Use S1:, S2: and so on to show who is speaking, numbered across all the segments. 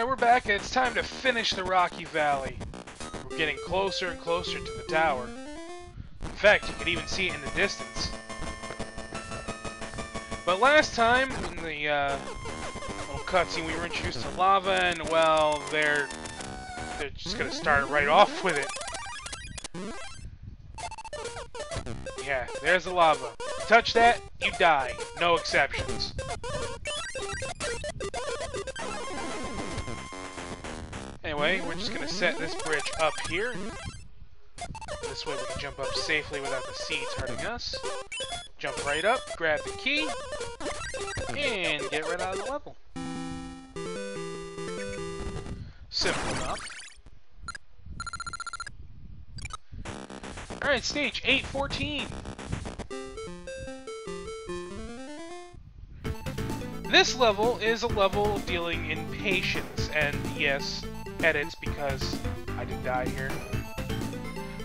S1: Alright, we're back, and it's time to finish the Rocky Valley. We're getting closer and closer to the tower. In fact, you can even see it in the distance. But last time, in the little cutscene, we were introduced to lava, and, well, they're just gonna start right off with it. Yeah, there's the lava. Touch that, you die. No exceptions. Anyway, we're just gonna set this bridge up here. This way we can jump up safely without the seeds hurting us. Jump right up, grab the key, and get right out of the level. Simple enough. Alright, stage 814. This level is a level dealing in patience, and yes, edits because I did die here.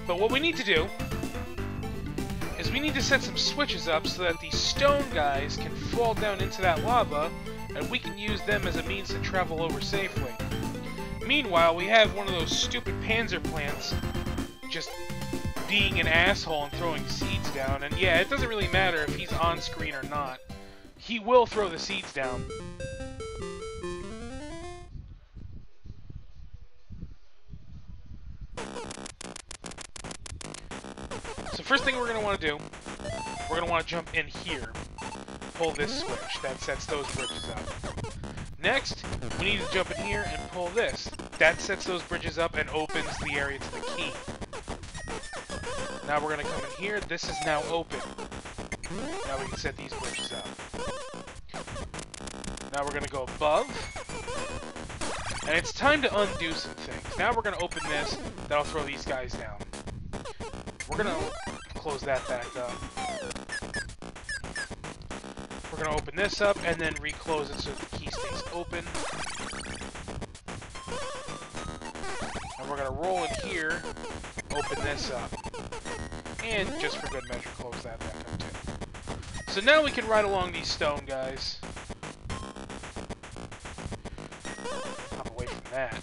S1: But what we need to do is we need to set some switches up so that these stone guys can fall down into that lava, and we can use them as a means to travel over safely. Meanwhile, we have one of those stupid panzer plants just being an asshole and throwing seeds down, and yeah, it doesn't really matter if he's on screen or not. He will throw the seeds down. So first thing we're going to want to do, we're going to want to jump in here. Pull this switch. That sets those bridges up. Next, we need to jump in here and pull this. That sets those bridges up and opens the area to the key. Now we're going to come in here. This is now open. Now we can set these bridges up. Now we're going to go above. And it's time to undo some things. Now we're going to open this. That'll throw these guys down. We're going to close that back up. We're going to open this up and then reclose it so the key stays open. And we're going to roll in here, open this up. And just for good measure, close that back up too. So now we can ride along these stone guys. Hop away from that.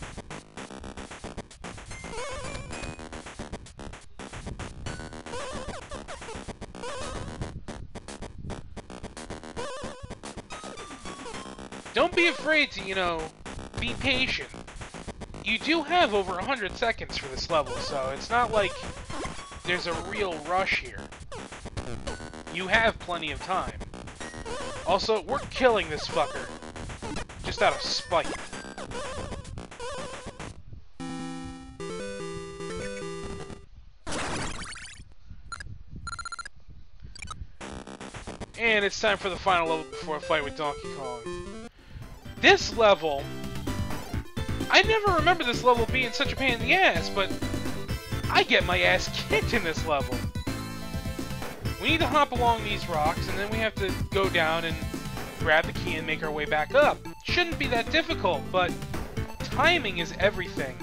S1: Don't be afraid to, be patient. You do have over 100 seconds for this level, so it's not like there's a real rush here. You have plenty of time. Also, we're killing this fucker. Just out of spite. And it's time for the final level before a fight with Donkey Kong. This level, I never remember this level being such a pain in the ass, but I get my ass kicked in this level. We need to hop along these rocks, and then we have to go down and grab the key and make our way back up. Shouldn't be that difficult, but timing is everything.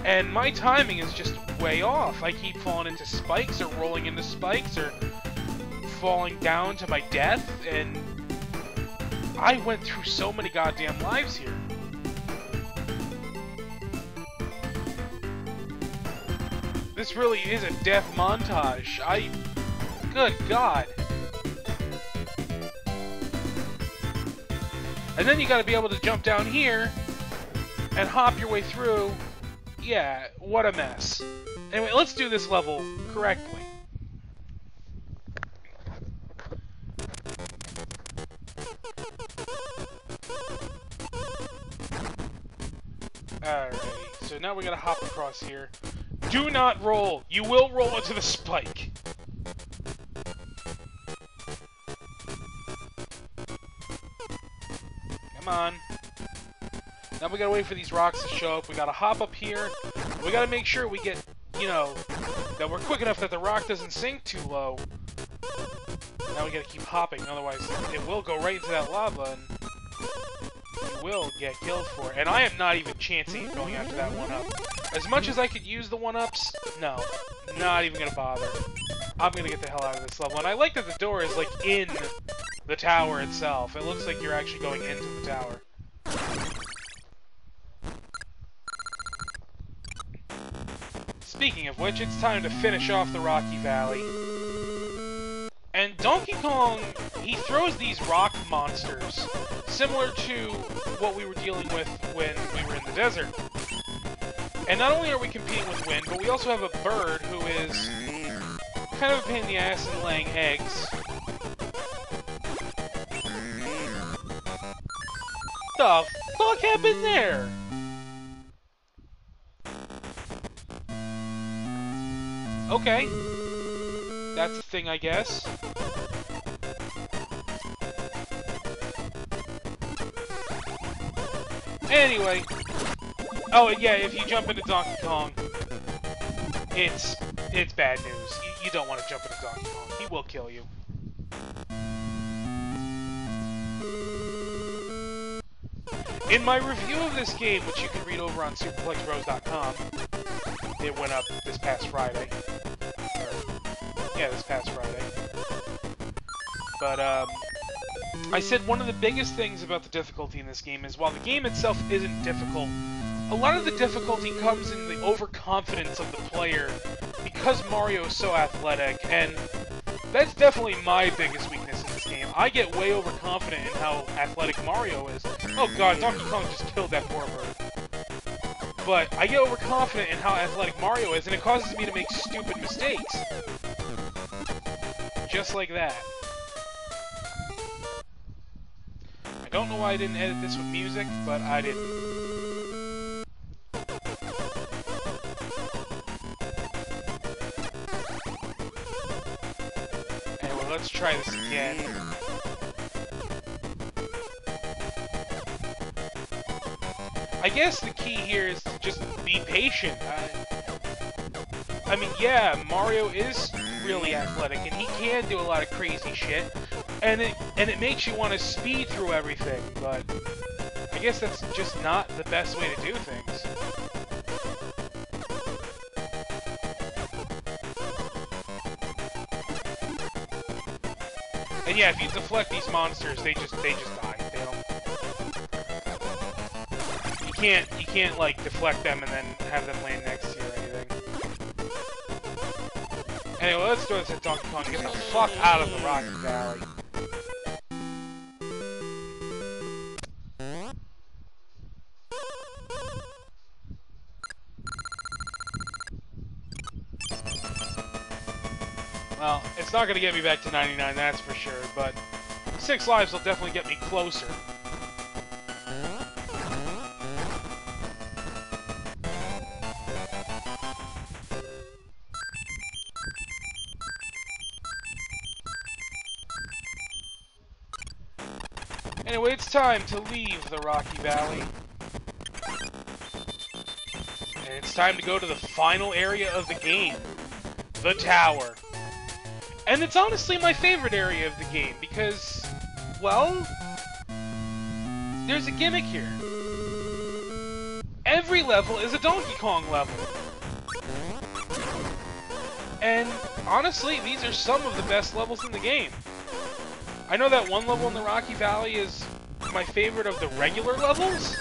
S1: And my timing is just way off. I keep falling into spikes, or rolling into spikes, or falling down to my death, and I went through so many goddamn lives here. This really is a death montage. Good God. And then you gotta be able to jump down here and hop your way through. Yeah, what a mess. Anyway, let's do this level correctly. Alrighty, so now we gotta hop across here. Do not roll! You will roll into the spike! Come on. Now we gotta wait for these rocks to show up. We gotta hop up here. We gotta make sure we get, that we're quick enough that the rock doesn't sink too low. Now we gotta keep hopping, otherwise it will go right into that lava and you will get killed for it. And I am not even chancing at going after that one-up. As much as I could use the one-ups, no. Not even gonna bother. I'm gonna get the hell out of this level. And I like that the door is, like, in the tower itself. It looks like you're actually going into the tower. Speaking of which, it's time to finish off the Rocky Valley. And Donkey Kong, he throws these rock monsters, similar to what we were dealing with when we were in the desert. And not only are we competing with wind, but we also have a bird who is kind of a pain in the ass in laying eggs. The fuck happened there? Okay. That's a thing, I guess. Anyway. Oh, yeah, if you jump into Donkey Kong, it's bad news. You don't want to jump into Donkey Kong. He will kill you. In my review of this game, which you can read over on superplexbros.com, it went up this past Friday. Yeah, this past Friday. But, I said one of the biggest things about the difficulty in this game is while the game itself isn't difficult, a lot of the difficulty comes in the overconfidence of the player because Mario is so athletic, and that's definitely my biggest weakness in this game. I get way overconfident in how athletic Mario is. Oh god, Donkey Kong just killed that poor bird. But I get overconfident in how athletic Mario is, and it causes me to make stupid mistakes. Just like that. I don't know why I didn't edit this with music, but I didn't. Anyway, let's try this again. I guess the key here is to just be patient. I mean, yeah, Mario is really athletic, and he can do a lot of crazy shit, and it makes you want to speed through everything, but I guess that's just not the best way to do things. And yeah, if you deflect these monsters, they just die. They don't. You can't like deflect them and then have them land next to you or anything. Anyway, let's do this at Donkey Kong to get the fuck out of the Rocky Valley. Well, it's not going to get me back to 99, that's for sure, but 6 lives will definitely get me closer. Anyway, it's time to leave the Rocky Valley. And it's time to go to the final area of the game, the tower. And it's honestly my favorite area of the game because, well, there's a gimmick here. Every level is a Donkey Kong level. And honestly, these are some of the best levels in the game. I know that one level in the Rocky Valley is my favorite of the regular levels,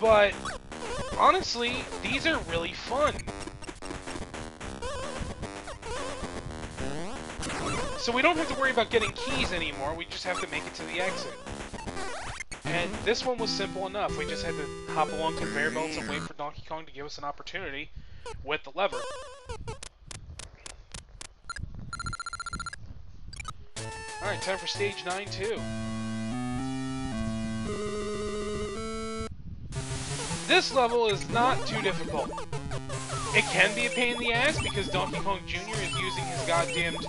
S1: but honestly, these are really fun. So we don't have to worry about getting keys anymore, we just have to make it to the exit. And this one was simple enough, we just had to hop along conveyor belts and wait for Donkey Kong to give us an opportunity with the lever. Alright, time for stage 9 too. This level is not too difficult. It can be a pain in the ass because Donkey Kong Jr. is using his goddamned,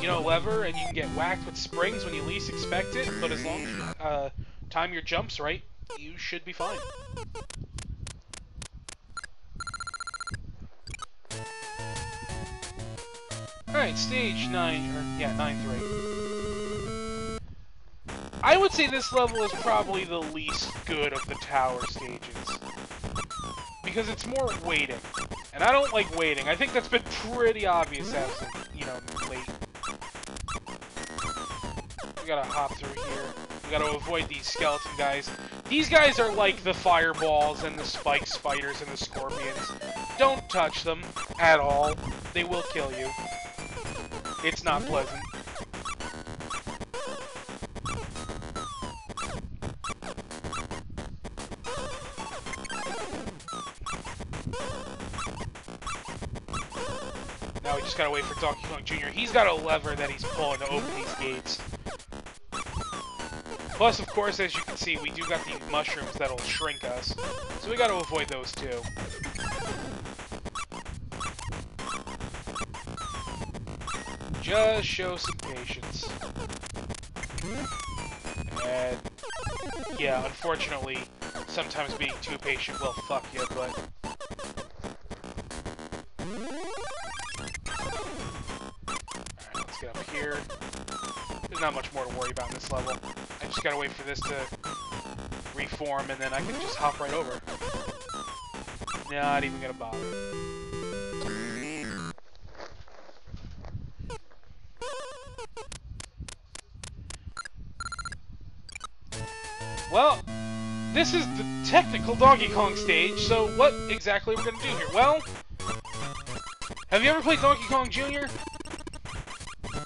S1: you know, lever, and you can get whacked with springs when you least expect it, but as long as you time your jumps right, you should be fine. Alright, stage 9-3. I would say this level is probably the least good of the tower stages. Because it's more waiting. And I don't like waiting. I think that's been pretty obvious as, you know, late. We gotta hop through here. We gotta avoid these skeleton guys. These guys are like the fireballs and the spike spiders and the scorpions. Don't touch them at all. They will kill you. It's not pleasant. Now we just gotta wait for Donkey Kong Jr. He's got a lever that he's pulling to open these gates. Plus, of course, as you can see, we do got these mushrooms that'll shrink us. So we gotta avoid those too. Just show some patience. And yeah, unfortunately, sometimes being too patient will fuck you, but... Alright, let's get up here. There's not much more to worry about in this level. I just gotta wait for this to reform, and then I can just hop right over. Not even gonna bother. Well, this is the technical Donkey Kong stage, so what exactly we're gonna do here? Well, have you ever played Donkey Kong Jr.?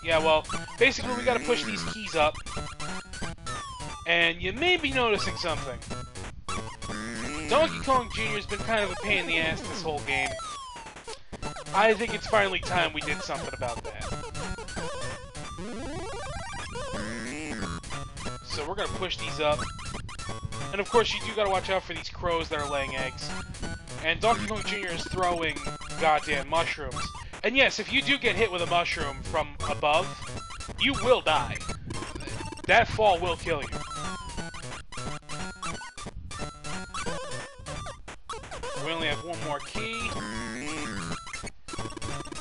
S1: Yeah, well, basically we gotta push these keys up, and you may be noticing something. Donkey Kong Jr. has been kind of a pain in the ass this whole game. I think it's finally time we did something about that. So we're gonna push these up. And of course, you do gotta watch out for these crows that are laying eggs. And Donkey Kong Jr. is throwing goddamn mushrooms. And yes, if you do get hit with a mushroom from above, you will die. That fall will kill you. We only have one more key.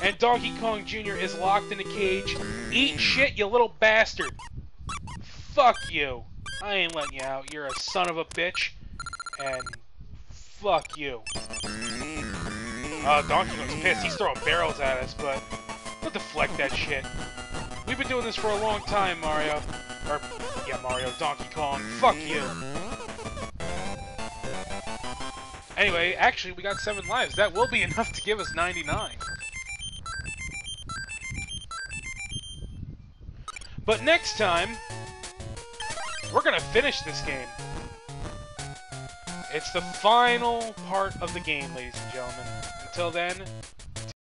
S1: And Donkey Kong Jr. is locked in a cage. Eat shit, you little bastard! Fuck you! I ain't letting you out. You're a son of a bitch. And fuck you. Donkey Kong's pissed. He's throwing barrels at us, but we'll deflect that shit. We've been doing this for a long time, Mario. Or, yeah, Mario, Donkey Kong. Fuck you. Anyway, actually, we got 7 lives. That will be enough to give us 99. But next time, we're gonna finish this game. It's the final part of the game, ladies and gentlemen. Until then,